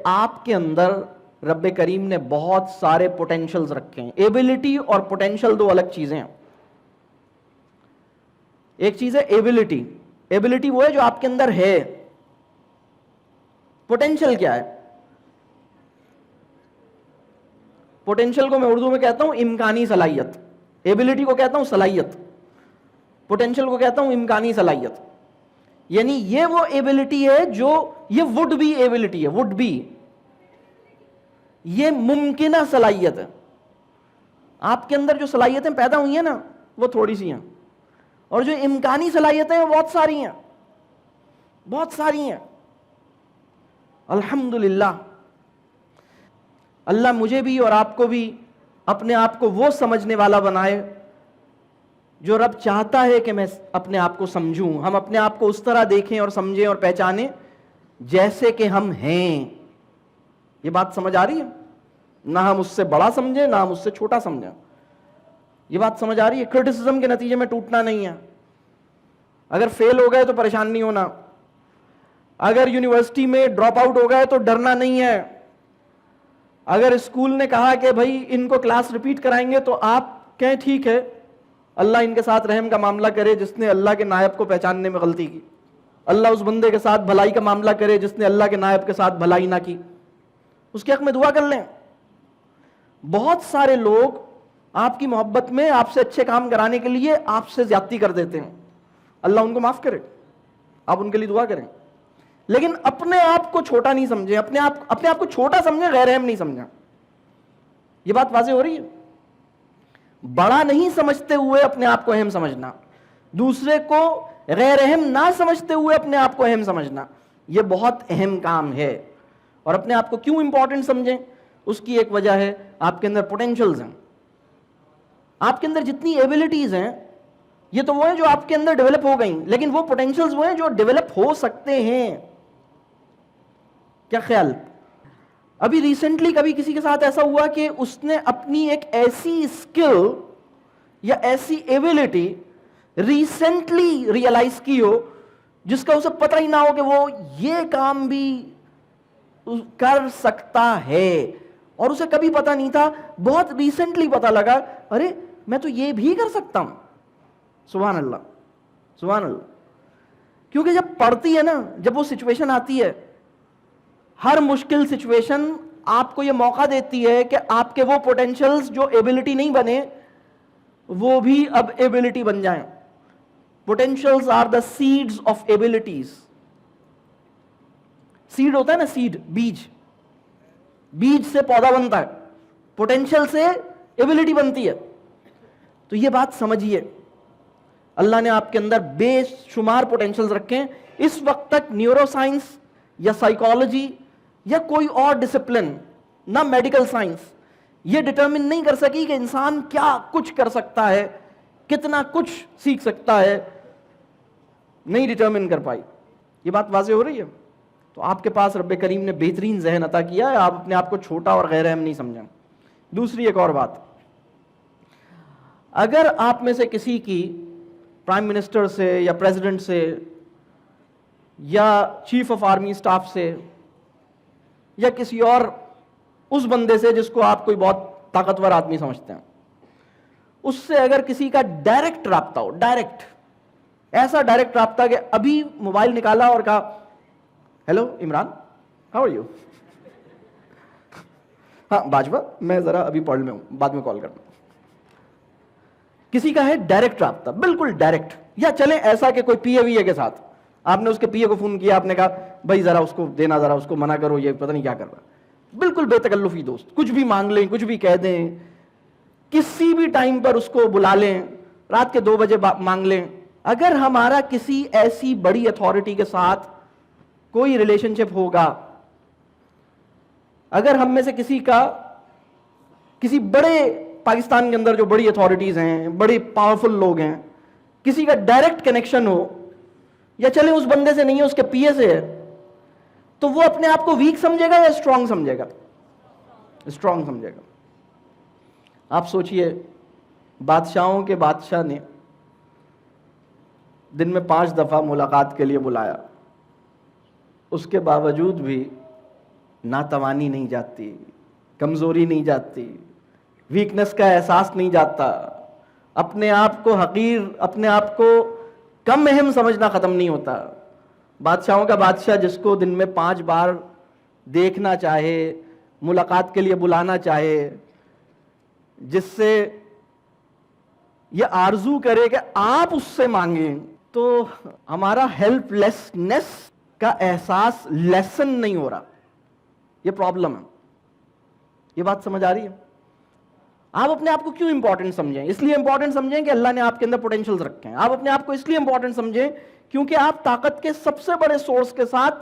آپ کے اندر رب کریم نے بہت سارے پوٹینشلز رکھے ہیں. ایبلٹی اور پوٹینشل دو الگ چیزیں ہیں. ایک چیز ہے ایبلٹی. ایبلٹی وہ ہے جو آپ کے اندر ہے. پوٹینشل کیا ہے؟ پوٹینشل کو میں اردو میں کہتا ہوں امکانی صلاحیت. ایبلٹی کو کہتا ہوں صلاحیت. پوٹینشل کو کہتا ہوں امکانی صلاحیت. یعنی یہ وہ ایبلٹی ہے جو یہ وڈ بی ایبلٹی ہے. وڈ بی یہ ممکنہ صلاحیت ہے. آپ کے اندر جو صلاحیتیں پیدا ہوئی ہیں نا وہ تھوڑی سی ہیں, اور جو امکانی صلاحیتیں ہیں وہ بہت ساری ہیں. بہت ساری ہیں. الحمدللہ اللہ مجھے بھی اور آپ کو بھی اپنے آپ کو وہ سمجھنے والا بنائے جو رب چاہتا ہے کہ میں اپنے آپ کو سمجھوں. ہم اپنے آپ کو اس طرح دیکھیں اور سمجھیں اور پہچانیں جیسے کہ ہم ہیں. یہ بات سمجھ آ رہی ہے؟ نہ ہم اس سے بڑا سمجھیں نہ ہم اس سے چھوٹا سمجھیں. یہ بات سمجھ آ رہی ہے؟ کرٹیسزم کے نتیجے میں ٹوٹنا نہیں ہے. اگر فیل ہو گئے تو پریشان نہیں ہونا. اگر یونیورسٹی میں ڈراپ آؤٹ ہو گئے تو ڈرنا نہیں ہے. اگر اسکول نے کہا کہ بھائی ان کو کلاس ریپیٹ کرائیں گے تو آپ کہیں ٹھیک ہے, اللہ ان کے ساتھ رحم کا معاملہ کرے جس نے اللہ کے نائب کو پہچاننے میں غلطی کی. اللہ اس بندے کے ساتھ بھلائی کا معاملہ کرے جس نے اللہ کے نائب کے ساتھ بھلائی نہ کی. اس کے حق میں دعا کر لیں. بہت سارے لوگ آپ کی محبت میں آپ سے اچھے کام کرانے کے لیے آپ سے زیادتی کر دیتے ہیں. اللہ ان کو معاف کرے. آپ ان کے لیے دعا کریں. لیکن اپنے آپ کو چھوٹا نہیں سمجھیں. اپنے آپ کو چھوٹا سمجھیں, غیر اہم نہیں سمجھیں. یہ بات واضح ہو رہی ہے؟ بڑا نہیں سمجھتے ہوئے اپنے آپ کو اہم سمجھنا, دوسرے کو غیر اہم نہ سمجھتے ہوئے اپنے آپ کو اہم سمجھنا, یہ بہت اہم کام ہے. اور اپنے آپ کو کیوں امپورٹنٹ سمجھیں؟ اس کی ایک وجہ ہے آپ کے اندر پوٹینشلز ہیں. آپ کے اندر جتنی ایبلٹیز ہیں یہ تو وہ ہیں جو آپ کے اندر ڈیولپ ہو گئیں, لیکن وہ پوٹینشلز وہ ہیں جو ڈیولپ ہو سکتے ہیں. کیا خیال؟ ابھی ریسنٹلی کبھی کسی کے ساتھ ایسا ہوا کہ اس نے اپنی ایک ایسی اسکل یا ایسی ایبلٹی ریسنٹلی ریئلائز کی ہو جس کا اسے پتہ ہی نہ ہو کہ وہ یہ کام بھی کر سکتا ہے, اور اسے کبھی پتہ نہیں تھا. بہت ریسنٹلی پتہ لگا, ارے میں تو یہ بھی کر سکتا ہوں. سبحان اللہ, سبحان اللہ. کیونکہ جب پڑتی ہے نا, جب وہ سچویشن آتی ہے, ہر مشکل سچویشن آپ کو یہ موقع دیتی ہے کہ آپ کے وہ پوٹینشلز جو ایبلٹی نہیں بنے وہ بھی اب ایبلٹی بن جائیں. Potentials are the seeds of abilities. Seed ہوتا ہے نا, سیڈ, بیج. بیج سے پودا بنتا ہے, پوٹینشل سے ایبلٹی بنتی ہے. تو یہ بات سمجھیے, اللہ نے آپ کے اندر بے شمار پوٹینشلز رکھے ہیں. اس وقت تک نیورو سائنس یا سائیکالوجی یا کوئی اور ڈسپلن, نہ میڈیکل سائنس, یہ ڈٹرمن نہیں کر سکی کہ انسان کیا کچھ کر سکتا ہے, کتنا کچھ سیکھ سکتا ہے. نہیں ڈٹرمن کر پائی. یہ بات واضح ہو رہی ہے؟ تو آپ کے پاس رب کریم نے بہترین ذہن عطا کیا ہے, آپ اپنے آپ کو چھوٹا اور غیر اہم نہیں سمجھیں. دوسری ایک اور بات, اگر آپ میں سے کسی کی پرائم منسٹر سے یا پریزیڈنٹ سے یا چیف آف آرمی سٹاف سے یا کسی اور اس بندے سے جس کو آپ کوئی بہت طاقتور آدمی سمجھتے ہیں, اس سے اگر کسی کا ڈائریکٹ رابطہ ہو, ڈائریکٹ, ایسا ڈائریکٹ رابطہ کہ ابھی موبائل نکالا اور کہا hello Imran, how are you, ہاں باجوہ میں ذرا ابھی پڑھ میں ہوں, بعد میں کال کرنا. کسی کا ہے ڈائریکٹ رابطہ, بالکل ڈائریکٹ. یا چلیں ایسا کہ کوئی پی اے وی اے کے ساتھ, آپ نے اس کے پی اے کو فون کیا, آپ نے کہا بھائی ذرا اس کو دینا, ذرا اس کو منع کرو, یہ پتہ نہیں کیا کر رہا. بالکل بے تکلفی دوست, کچھ بھی مانگ لیں, کچھ بھی کہہ دیں, کسی بھی ٹائم پر اس کو بلا لیں, رات کے 2 بجے مانگ لیں. اگر ہمارا کسی ایسی بڑی اتھارٹی کے ساتھ کوئی ریلیشن شپ ہوگا, اگر ہم میں سے کسی کا کسی بڑے پاکستان کے اندر جو بڑی اتھارٹیز ہیں, بڑے پاورفل لوگ ہیں, کسی کا ڈائریکٹ کنیکشن ہو, یا چلے اس بندے سے نہیں ہے, اس کے پی اے سے ہے, تو وہ اپنے آپ کو ویک سمجھے گا یا اسٹرانگ سمجھے گا؟ اسٹرانگ سمجھے گا. آپ سوچئے, بادشاہوں کے بادشاہ نے دن میں 5 دفعہ ملاقات کے لیے بلایا, اس کے باوجود بھی ناتوانی نہیں جاتی, کمزوری نہیں جاتی, ویکنس کا احساس نہیں جاتا, اپنے آپ کو حقیر, اپنے آپ کو کم اہم سمجھنا ختم نہیں ہوتا. بادشاہوں کا بادشاہ جس کو دن میں 5 بار دیکھنا چاہے, ملاقات کے لیے بلانا چاہے, جس سے یہ آرزو کرے کہ آپ اس سے مانگیں, تو ہمارا ہیلپ لیسنس کا احساس لیسن نہیں ہو رہا. یہ پرابلم ہے. یہ بات سمجھ آ رہی ہے؟ آپ اپنے آپ کو کیوں امپورٹنٹ سمجھیں؟ اس لیے امپورٹنٹ سمجھیں کہ اللہ نے آپ کے اندر پوٹینشیلز رکھے ہیں. آپ اپنے آپ کو اس لیے امپورٹنٹ سمجھیں کیونکہ آپ طاقت کے سب سے بڑے سورس کے ساتھ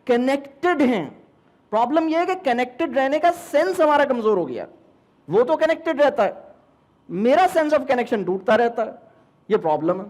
کنیکٹڈ ہیں. پرابلم یہ ہے کہ کنیکٹڈ رہنے کا سینس ہمارا کمزور ہو گیا. وہ تو کنیکٹڈ رہتا ہے, میرا سینس آف کنیکشن ٹوٹتا رہتا ہے. یہ پرابلم ہے.